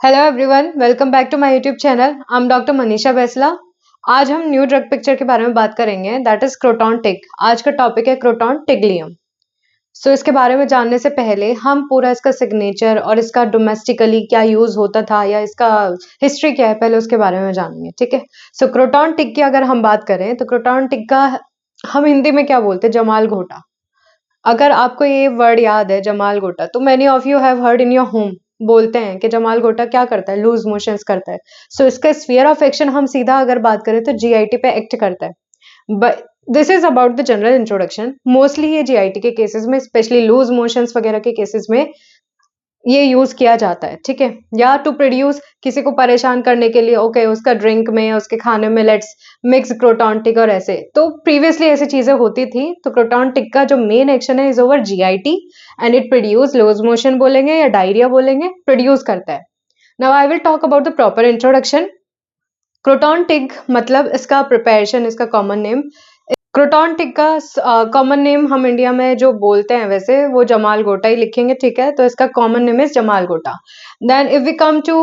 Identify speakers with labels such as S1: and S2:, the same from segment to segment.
S1: Hello everyone, welcome back to my YouTube channel. I am doctor Manisha Baisla. आज हम new drug picture के बारे में बात करेंगे, दैट इज क्रोटॉन टिक। आज का टॉपिक है क्रोटॉन टिग्लियम। इसके बारे में जानने से पहले हम पूरा इसका सिग्नेचर और इसका डोमेस्टिकली क्या यूज होता था या इसका हिस्ट्री क्या है, पहले उसके बारे में जानेंगे। ठीक है। क्रोटॉन टिक की अगर हम बात करें तो क्रोटॉन टिक का हम हिंदी में क्या बोलते हैं, जमाल घोटा। अगर आपको ये वर्ड याद है जमाल गोटा, तो many of you have heard in your home बोलते हैं कि जमाल गोटा क्या करता है, लूज मोशंस करता है। इसका स्फीयर ऑफ एक्शन हम सीधा अगर बात करें तो जीआईटी पे एक्ट करता है। But this is about the general introduction. Mostly ये जीआईटी के केसेस में, स्पेशली लूज मोशंस वगैरह के केसेस में ये यूज किया जाता है। ठीक है। या टू प्रोड्यूस, किसी को परेशान करने के लिए, ओके उसका ड्रिंक में, उसके खाने में लेट्स मिक्स क्रोटॉन टिक और ऐसे। तो प्रीवियसली ऐसी चीजें होती थी। तो क्रोटॉन टिक का जो मेन एक्शन है is over GIT and it produce, loose motion बोलेंगे या डायरिया बोलेंगे, प्रोड्यूस करता है। Now I will talk about the proper introduction. Croton tig मतलब इसका प्रिपरेशन, इसका कॉमन नेम। क्रोटॉन टिक का कॉमन नेम हम इंडिया में जो बोलते हैं वैसे वो जमाल गोटा ही लिखेंगे। ठीक है। तो इसका कॉमन नेम इज जमाल गोटा। Then if we come to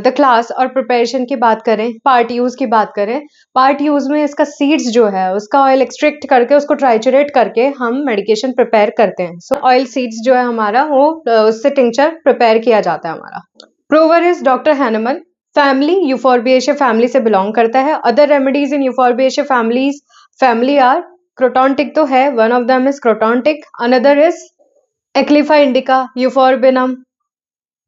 S1: the class और प्रिपरेशन की बात करें, पार्ट यूज की बात करें, पार्ट यूज में इसका सीड्स जो है उसका ऑयल एक्सट्रैक्ट करके उसको ट्राइचुरेट करके हम मेडिकेशन प्रिपेयर करते हैं। ऑयल सीड्स जो है हमारा वो उससे टिंचर प्रिपेयर किया जाता है हमारा। Prover is doctor Hahnemann. Family euphorbiaceae family से बिलोंग करता है। Other remedies in euphorbiaceae family are, croton tig तो है, one of them is croton tig, another is acalypha indica, euphorbinum,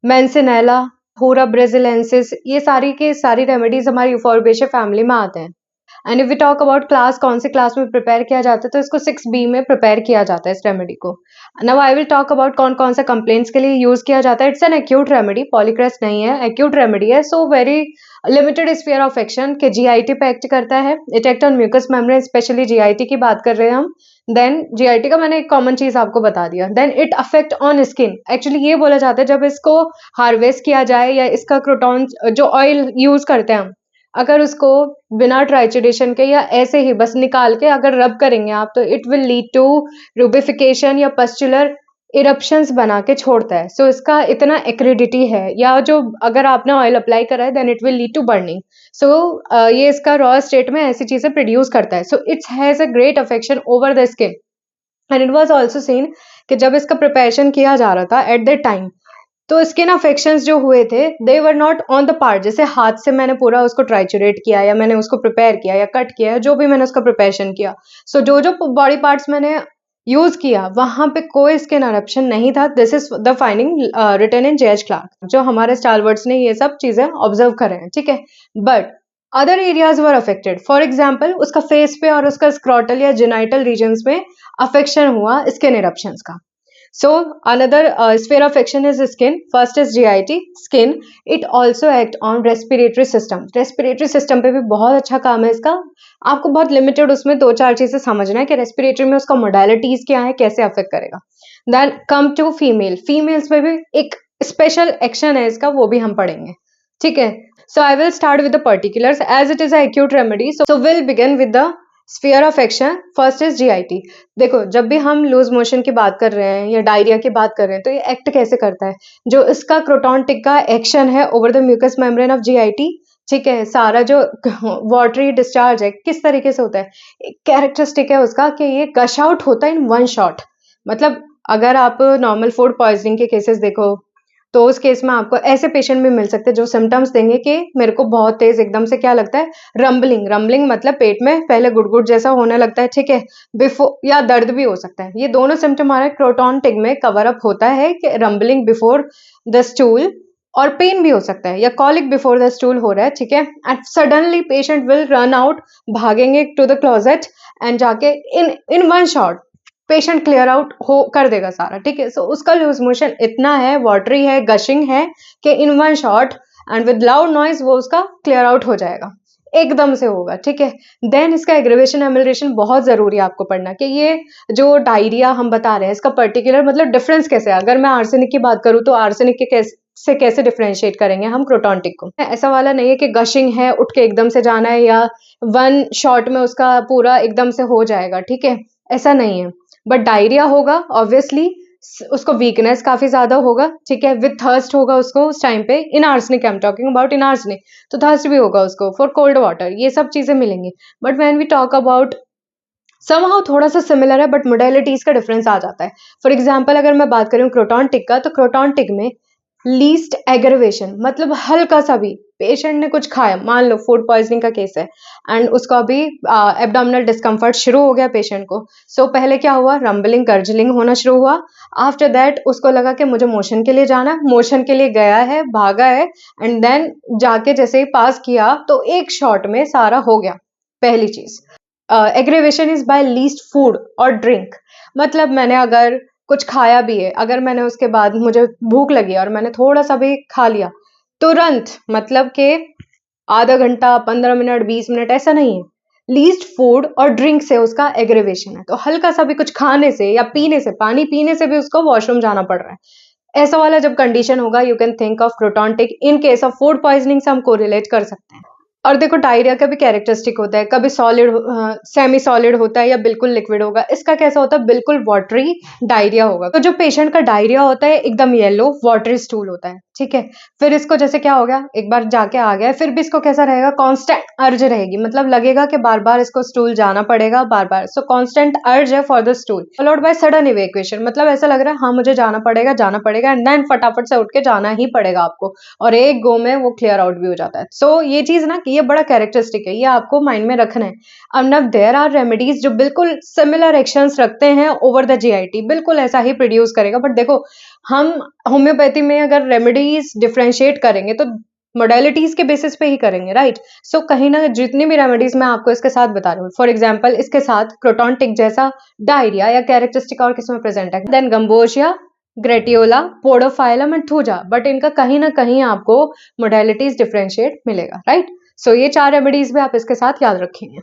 S1: mancinella, hura brasiliensis. ये सारी के सारी रेमेडीज हमारी यूफोर्बिएशिया फैमिली में आते हैं। And if we talk about class, कौन से क्लास में प्रिपेयर किया जाता है, तो इसको 6B में प्रिपेयर किया जाता है इस रेमेडी को। Now I will talk about कौन कौन सा कंप्लेंट्स के लिए यूज किया जाता है। It's an acute remedy, polychrest नहीं है, एक्यूट रेमेडी है। So very limited sphere of action के जीआईटी पे एक्ट करता है। It act on mucous membrane, especially GIT की बात कर रहे हैं हम। देन जीआईटी का मैंने एक कॉमन चीज आपको बता दिया। Then it affect on skin. Actually ये बोला जाता है जब इसको हार्वेस्ट किया जाए या इसका क्रोटॉन जो ऑयल यूज करते हैं हम, अगर उसको बिना ट्राइचुरेशन के या ऐसे ही बस निकाल के अगर रब करेंगे आप, तो इट विल लीड टू रूबिफिकेशन या पस्चुलर इरप्शंस बना के छोड़ता है। सो इसका इतना एक्रिडिटी है। या जो अगर आपने ऑयल अप्लाई करा है then it will lead to burning. ये इसका रॉ स्टेट में ऐसी चीजें प्रोड्यूस करता है। So it's has a great affection over the skin. And it was also seen कि जब इसका प्रिपरेशन किया जा रहा था एट दैट टाइम, तो स्किन अफेक्शंस जो हुए थे they were not on the part. जैसे हाथ से मैंने पूरा उसको ट्राइचुरेट किया या मैंने उसको प्रिपेयर किया या कट किया, जो भी मैंने उसका प्रिपरेशन किया, जो जो बॉडी पार्ट्स मैंने यूज किया वहां पे कोई स्किन अरप्शन नहीं था। This is the finding written in JH Clarke, जो हमारे स्टालवर्ड्स ने ये सब चीजें ऑब्जर्व करे हैं। ठीक है। But other areas were affected. For example उसका फेस पे और उसका स्क्रॉटल या जेनाइटल रीजन्स में अफेक्शन हुआ स्किन इरप्शंस का। So another sphere of action is skin. First is GIT, skin. It also act on respiratory system. Respiratory system पे भी बहुत अच्छा काम है इसका। आपको बहुत लिमिटेड उसमें 2-4 चीजें समझना है कि रेस्पिरेटरी में उसका मोडालिटीज क्या है, कैसे अफेक्ट करेगा। Then come to female. Females में भी एक स्पेशल एक्शन है इसका, वो भी हम पढ़ेंगे। ठीक है। So I will start with the particulars as it is a acute remedy. So will begin with the sphere of action. First is GIT. देखो जब भी हम लूज मोशन की बात कर रहे हैं या डायरिया की बात कर रहे हैं, तो ये एक्ट कैसे करता है। जो इसका क्रोटॉन टिक का एक्शन है over the mucous membrane of GIT, ठीक है, सारा जो वाटरी डिस्चार्ज है किस तरीके से होता है, एक कैरेक्टरिस्टिक है उसका कि ये गश आउट होता है इन वन शॉट। मतलब अगर आप नॉर्मल फूड पॉइजनिंग के केसेस देखो, तो उस केस में आपको ऐसे पेशेंट भी मिल सकते हैं जो सिम्टम्स देंगे कि मेरे को बहुत तेज एकदम से क्या लगता है, रंबलिंग। रंबलिंग मतलब पेट में पहले गुड़गुड़ जैसा होने लगता है। ठीक है। बिफोर, या दर्द भी हो सकता है। ये दोनों सिम्टम हमारे क्रोटॉन टिक में कवर अप होता है कि रंबलिंग बिफोर द स्टूल, और पेन भी हो सकता है, या कॉलिक बिफोर द स्टूल हो रहा है। ठीक है। And suddenly patient will run out, भागेंगे टू द क्लोजेट एंड जाके in one shot patient clear out हो कर देगा सारा। ठीक है। उसका लूज मोशन इतना है, वाटरी है, गशिंग है कि in one shot and with loud noise वो उसका क्लियर आउट हो जाएगा, एकदम से होगा। ठीक है। देन इसका एग्रेवेशन एमिलरेशन बहुत जरूरी है आपको पढ़ना कि ये जो डायरिया हम बता रहे हैं इसका पर्टिकुलर मतलब डिफरेंस कैसे है। अगर मैं आर्सेनिक की बात करूं तो आर्सेनिक के कैसे डिफरेंशिएट करेंगे हम क्रोटॉन टिक को। ऐसा वाला नहीं है कि गशिंग है उठ के एकदम से जाना है या वन शॉट में उसका पूरा एकदम से हो जाएगा। ठीक है। ऐसा नहीं है। बट डायरिया होगा ऑब्वियसली, उसको वीकनेस काफी ज्यादा होगा, ठीक है, विथ थर्स्ट होगा उसको उस टाइम पे, in arsenic I am talking about, in arsenic, तो थर्स्ट भी होगा उसको फॉर कोल्ड वाटर, ये सब चीजें मिलेंगी। But when we talk about somehow थोड़ा सा सिमिलर है बट मोडेलिटीज का डिफरेंस आ जाता है। फॉर एग्जाम्पल अगर मैं बात करूं क्रोटॉन टिक का, तो क्रोटॉन टिक में लीस्ट एग्रवेशन, मतलब हल्का सा भी पेशेंट ने कुछ खाया, मान लो फूड पॉइजनिंग का केस है एंड उसको अभी एब्डोमिनल डिस्कम्फर्ट शुरू हो गया पेशेंट को। सो पहले क्या हुआ, रंबलिंग गर्जलिंग होना शुरू हुआ। आफ्टर दैट उसको लगा कि मुझे मोशन के लिए जाना है, मोशन के लिए गया है, भागा है, एंड देन जाके जैसे ही पास किया तो एक शॉट में सारा हो गया। पहली चीज, aggravation is by least food और ड्रिंक, मतलब मैंने अगर कुछ खाया भी है, अगर मैंने उसके बाद मुझे भूख लगी और मैंने थोड़ा सा भी खा लिया, तुरंत, मतलब कि आधा घंटा, 15 मिनट, 20 मिनट, ऐसा नहीं है, लीस्ट फूड और ड्रिंक से उसका एग्रेवेशन है। तो हल्का सा भी कुछ खाने से या पीने से, पानी पीने से भी उसको वॉशरूम जाना पड़ रहा है, ऐसा वाला जब कंडीशन होगा, you can think of croton tick. In case of food poisoning से हम कोरिलेट कर सकते हैं। और देखो डायरिया का भी कैरेक्टरिस्टिक होता है, कभी सॉलिड, सेमी सॉलिड होता है या बिल्कुल लिक्विड होगा। इसका कैसा होता है, बिल्कुल वाटरी डायरिया होगा। तो जो पेशेंट का डायरिया होता है एकदम येलो वाटरी स्टूल होता है, ठीक है। फिर इसको जैसे क्या हो गया, एक बार जाके आ गया, फिर भी इसको कैसा रहेगा, कांस्टेंट अर्ज रहेगी, मतलब लगेगा कि बार बार इसको स्टूल जाना पड़ेगा बार बार। सो कांस्टेंट अर्ज है for the stool, followed by sudden evacuation, मतलब ऐसा लग रहा है हाँ मुझे जाना पड़ेगा एंड देन फटाफट से उठ के जाना ही पड़ेगा आपको, और एक गो में वो क्लियर आउट भी हो जाता है। सो ये चीज ना, ये बड़ा कैरेक्टरिस्टिक है, ये आपको माइंड में रखना है। अब ना देयर आर रेमेडीज जो बिल्कुल सिमिलर एक्शंस रखते हैं ओवर द जीआईटी, बिल्कुल ऐसा ही प्रोड्यूस करेगा। बट देखो हम होम्योपैथी में अगर रेमेडीज डिफरेंशिएट करेंगे तो मोडेलिटीज के बेसिस पे ही करेंगे, राइट। सो कहीं ना जितनी भी रेमेडीज मैं आपको इसके साथ बता रही हूँ, फॉर एग्जाम्पल इसके साथ क्रोटॉन टिक जैसा डायरिया या कैरेक्टरिस्टिक और किसमें प्रेजेंट है, then gambogia, gratiola, podophyllum and thuja, but इनका कहीं ना कहीं आपको मोडेलिटीज डिफरेंशिएट मिलेगा, राइट। सो ये 4 रेमेडीज भी आप इसके साथ याद रखेंगे।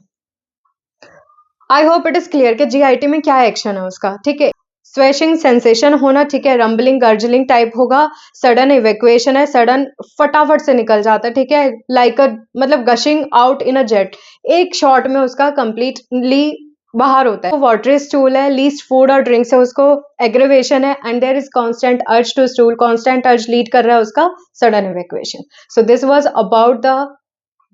S1: I hope it is clear कि जीआईटी में क्या एक्शन है उसका, ठीक है। स्वेशिंग सेंसेशन होना, ठीक है, रंबलिंग गर्जलिंग टाइप होगा, सडन इवैक्यूएशन है, सडन फटाफट से निकल जाता है, ठीक है, लाइक अ मतलब gushing out in a jet, एक शॉट में उसका कंप्लीटली बाहर होता है। वाटरी स्टूल है, लीस्ट फूड और ड्रिंक से उसको एग्रेवेशन है, and there is constant urge to stool, constant urge lead कर रहा है उसका sudden evacuation. So this was about the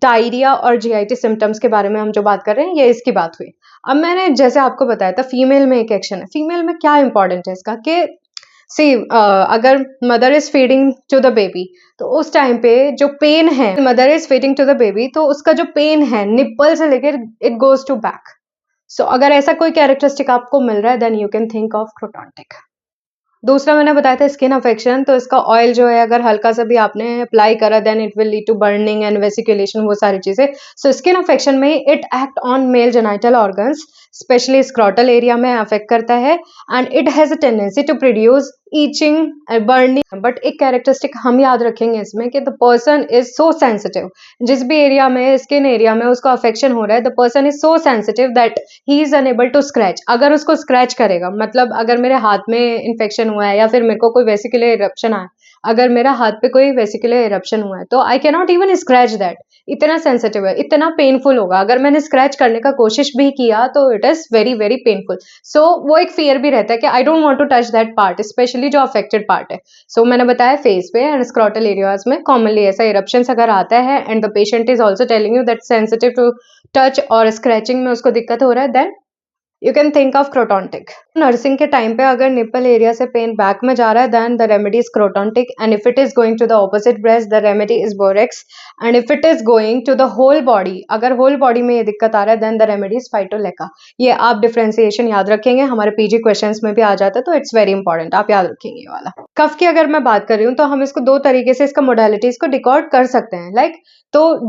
S1: diarrhoea और जीआईटी सिम्टम्स के बारे में हम जो बात कर रहे हैं, ये इसकी बात हुई। अब मैंने जैसे आपको बताया था फीमेल में एक एक्शन है, फीमेल में क्या इंपॉर्टेंट है इसका कि सी अगर mother is feeding to the baby, तो उस टाइम पे जो पेन है, mother is feeding to the baby, तो उसका जो पेन है निप्पल से लेकर it goes to back. So अगर ऐसा कोई कैरेक्टरिस्टिक आपको मिल रहा है then you can think of croton tig. दूसरा मैंने बताया था स्किन अफेक्शन, तो इसका ऑयल जो है अगर हल्का सा भी आपने अप्लाई करा then it will lead to burning and vesiculation, वो सारी चीजें। सो स्किन अफेक्शन में it act on male genital organs, specially scrotal area में अफेक्ट करता है, and it has a tendency to produce itching burning. But एक characteristic हम याद रखेंगे इसमें कि the person is so sensitive, जिस भी एरिया में स्किन एरिया में उसको अफेक्शन हो रहा है, the person is so sensitive that he is unable to scratch. अगर उसको स्क्रैच करेगा, मतलब अगर मेरे हाथ में इन्फेक्शन हुआ है या फिर मेरे को कोई वेसिकुलर इरप्शन आया, अगर मेरा हाथ पे कोई वेसिकुलर इरप्शन हुआ है तो I can not even scratch that, इतना सेंसिटिव है, इतना पेनफुल होगा। अगर मैंने स्क्रैच करने का कोशिश भी किया तो it is very very painful. So वो एक फियर भी रहता है कि I don't want to touch that part, specially जो अफेक्टेड पार्ट है। सो मैंने बताया फेस पे एंड स्क्रॉटल एरियाज में कॉमनली ऐसा इरप्शन अगर आता है and the patient is also telling you that sensitive to touch और स्क्रैचिंग में उसको दिक्कत हो रहा है, then you can think of croton tick. Nursing के टाइम पे अगर निप्पल एरिया से पेन बैक में जा रहा है then the remedy is croton tig, and if it is going to the opposite breast the remedy is borax, and if it is going to the whole body, अगर whole body में ये दिक्कत आ रहा है then the remedy is phytolacca. ये आप differentiation याद रखेंगे, हमारे पीजी क्वेश्चंस में भी आ जाता है, तो इट्स वेरी इंपॉर्टेंट, आप याद रखेंगे ये वाला। कफ की अगर मैं बात कर रही हूँ तो हम इसको 2 तरीके से इसका मोडालिटीज को डिकॉर्ड कर सकते हैं, लाइक तो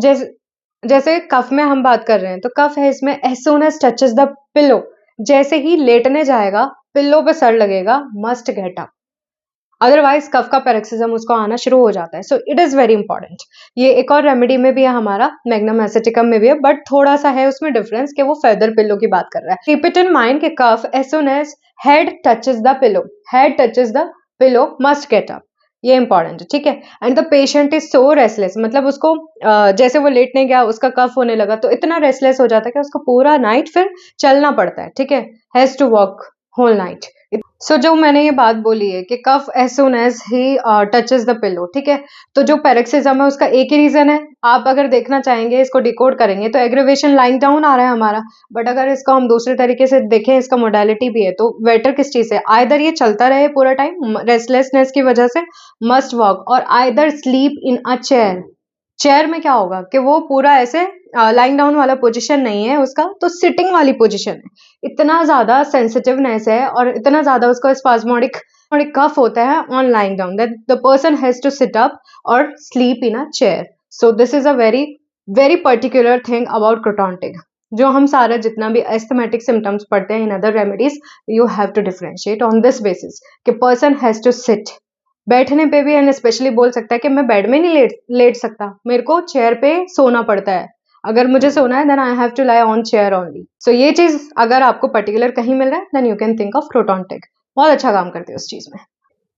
S1: जैसे कफ में हम बात कर रहे हैं तो कफ है इसमें as soon as touches the pillow, जैसे ही लेटने जाएगा पिल्लो पे सर लगेगा, must get up, otherwise cough का पैरोक्सिज्म उसको आना शुरू हो जाता है। So it is very important. ये एक और रेमेडी में भी है हमारा, मैग्नम एसिटिकम में भी है, बट थोड़ा सा है उसमें डिफरेंस कि वो फेदर पिल्लो की बात कर रहा है। कीप इट इन माइंड कि cough as soon as head touches the pillow, head touches the pillow must get up, ये इंपॉर्टेंट है, ठीक है। And the patient is so restless, मतलब उसको जैसे वो लेटने गया उसका कफ होने लगा तो इतना रेस्टलेस हो जाता है कि उसको पूरा नाइट फिर चलना पड़ता है, ठीक है, has to walk whole night. जो मैंने ये बात बोली है कि cough as soon as he touches the pillow, ठीक है, तो जो पैरोक्सिज्म है उसका एक ही रीजन है। आप अगर देखना चाहेंगे, इसको डिकोड करेंगे तो एग्रीवेशन लाइंग डाउन आ रहा है हमारा, बट अगर इसको हम दूसरे तरीके से देखें, इसका मोडालिटी भी है, तो बेटर किस चीज से, आइदर ये चलता रहे पूरा टाइम रेस्टलेसनेस की वजह से, मस्ट वॉक, और either sleep in a chair. Chair में क्या होगा कि वो पूरा ऐसे लाइंग डाउन वाला पोजीशन नहीं है उसका, तो सिटिंग वाली पोजीशन है। इतना ज्यादा सेंसिटिवनेस है और इतना ज्यादा उसको स्पाज्मोडिक कफ होता है on lying down that the person has to sit up और sleep in a chair. So this is a very very particular thing about croton tig. जो हम सारा जितना भी एस्थमेटिक सिम्टम्स पढ़ते हैं in other remedies, you have to differentiate on this basis कि person has to sit. बैठने पे भी एंड स्पेशली बोल सकता है कि मैं बेड में नहीं लेट सकता, मेरे को चेयर पे सोना पड़ता है। अगर मुझे सोना है then I have to lie on chair only. So ये चीज अगर आपको पर्टिकुलर कहीं मिल रहा है then you can think of croton tig. बहुत अच्छा काम करते हैं उस चीज में।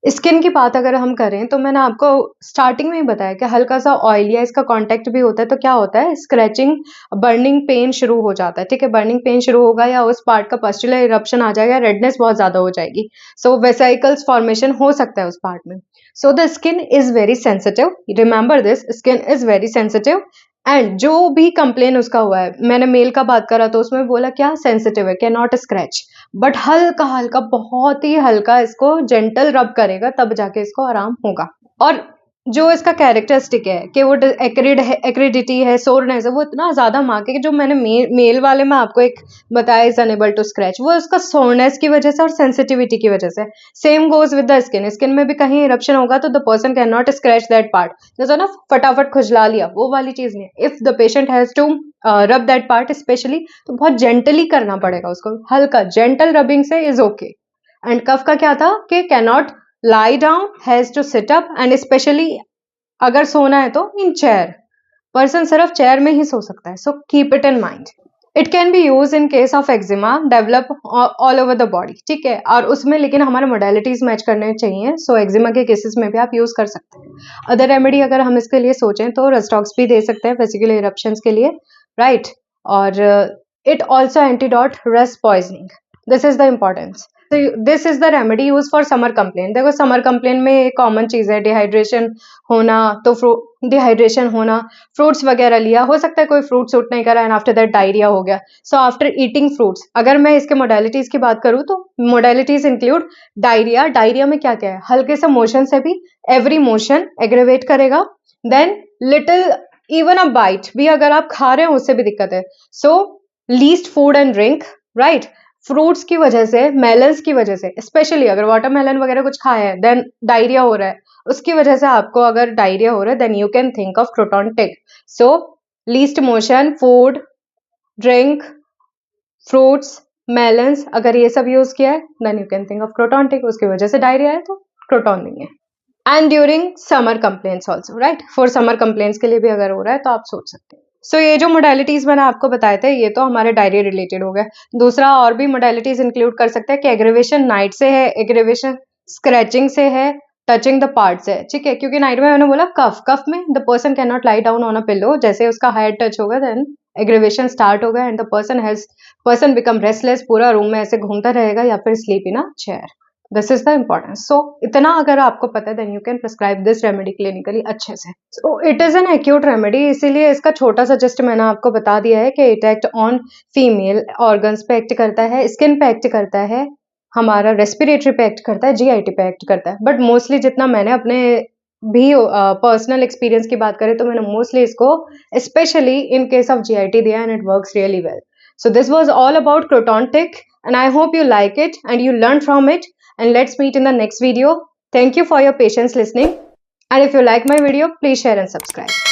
S1: स्किन की बात अगर हम करें तो मैंने आपको स्टार्टिंग में ही बताया कि हल्का सा ऑयल या इसका कांटेक्ट भी होता है तो क्या होता है, स्क्रैचिंग, बर्निंग पेन शुरू हो जाता है, ठीक है, बर्निंग पेन शुरू होगा या उस पार्ट का पस्टुलर इरप्शन आ जाएगा, रेडनेस बहुत ज्यादा हो जाएगी। सो वेसाइकल्स फॉर्मेशन हो सकता है उस पार्ट में। So the skin is very sensitive, remember this, skin is very sensitive. And जो भी कंप्लेन उसका हुआ है, मैंने मेल का बात करा तो उसमें बोला क्या सेंसिटिव है, कैन नॉट स्क्रैच, बट हल्का हल्का, बहुत ही हल्का इसको जेंटल रब करेगा तब जाके इसको आराम होगा। और जो इसका कैरेक्टरिस्टिक है कि वो एक्रिडिटी है, सोरनेस है, वो इतना ज्यादा मार्क है कि जो मैंने मेल वाले में आपको एक बताया इज अनेबल टू स्क्रैच, वो उसका सोरनेस की वजह से और सेंसिटिविटी की वजह से। Same goes with the skin, skin में भी कहीं इरप्शन होगा तो the person can not scratch that part, जैसे ना फटाफट खुजला लिया, वो वाली चीज नहीं है। If the patient has to rub that part specially, तो बहुत जेंटली करना पड़ेगा उसको, हल्का जेंटल रबिंग से इज ओके। एंड कफ का क्या था कि can not lie down, has to sit up, and especially अगर सोना है तो इन चेयर, पर्सन सिर्फ चेयर में ही सो सकता है। So keep it in mind. It can be use in case of eczema develop all over the body, ठीक है, और उसमें लेकिन हमारे मोडालिटीज मैच करने चाहिए। सो एक्जिमा के केसेस में भी आप यूज कर सकते हैं। अदर रेमेडी अगर हम इसके लिए सोचें तो रेस्टॉक्स भी दे सकते हैं वेसिकुलर इरप्शंस के लिए, राइट। और it also antidote rest poisoning, this is the importance. This is the remedy use for summer complain. देखो समर कंप्लेन में एक कॉमन चीज है डिहाइड्रेशन होना, तो डिहाइड्रेशन होना, फ्रूट्स वगैरह लिया, हो सकता है कोई फ्रूट सूट नहीं करा एंड आफ्टर दैट डायरिया हो गया। सो आफ्टर ईटिंग फ्रूट्स, अगर मैं इसके मोडालिटीज की बात करूँ तो मोडालिटीज इंक्लूड डायरिया। डायरिया में क्या क्या है, हल्के से मोशन से भी, एवरी मोशन एग्रेवेट करेगा, then little even a bite भी अगर आप खा रहे हो उससे भी दिक्कत है। So least food and drink, right. Fruits की वजह से, मेलन्स की वजह से, स्पेशली अगर वाटरमेलन वगैरह कुछ खाया है देन डायरिया हो रहा है, उसकी वजह से आपको अगर डायरिया हो रहा है then you can think of croton tig. So least motion, food, drink, fruits, melons, अगर ये सब यूज किया है then you can think of croton tig. उसकी वजह से डायरिया है तो क्रोटॉन नहीं है। And during summer complaints also, right, for summer complaints के लिए भी अगर हो रहा है तो आप सोच सकते हैं। सो ये जो मोडालिटीज मैंने आपको बताए थे ये तो हमारे डायरिया रिलेटेड हो गए। दूसरा और भी मोडालिटीज इंक्लूड कर सकते हैं कि एग्रेवेशन नाइट से है, एग्रेवेशन स्क्रैचिंग से है, टचिंग द पार्ट से, ठीक है, क्योंकि नाइट में मैंने बोला कफ में the person can not lie down on a pillow, जैसे उसका हेड टच होगा देन एग्रेवेशन स्टार्ट होगा and the person become restless, पूरा रूम में ऐसे घूमता रहेगा या फिर sleep in a chair. This is the importance. So इतना अगर आपको पता है then you can prescribe this remedy clinically अच्छे से। So it is an acute remedy, इसीलिए इसका छोटा सा जस्ट मैंने आपको बता दिया है कि it act on female organs पे एक्ट करता है, स्किन पे एक्ट करता है, हमारा रेस्पिरेटरी पे एक्ट करता है, जीआईटी पे एक्ट करता है। बट मोस्टली जितना मैंने अपने भी पर्सनल एक्सपीरियंस की बात करें तो मैंने मोस्टली इसको specially in case of GIT दिया and it works really well. So this was all about Croton Tick and I hope you like it and you learn from it, and let's meet in the next video. Thank you for your patience listening, and if you like my video please share and subscribe.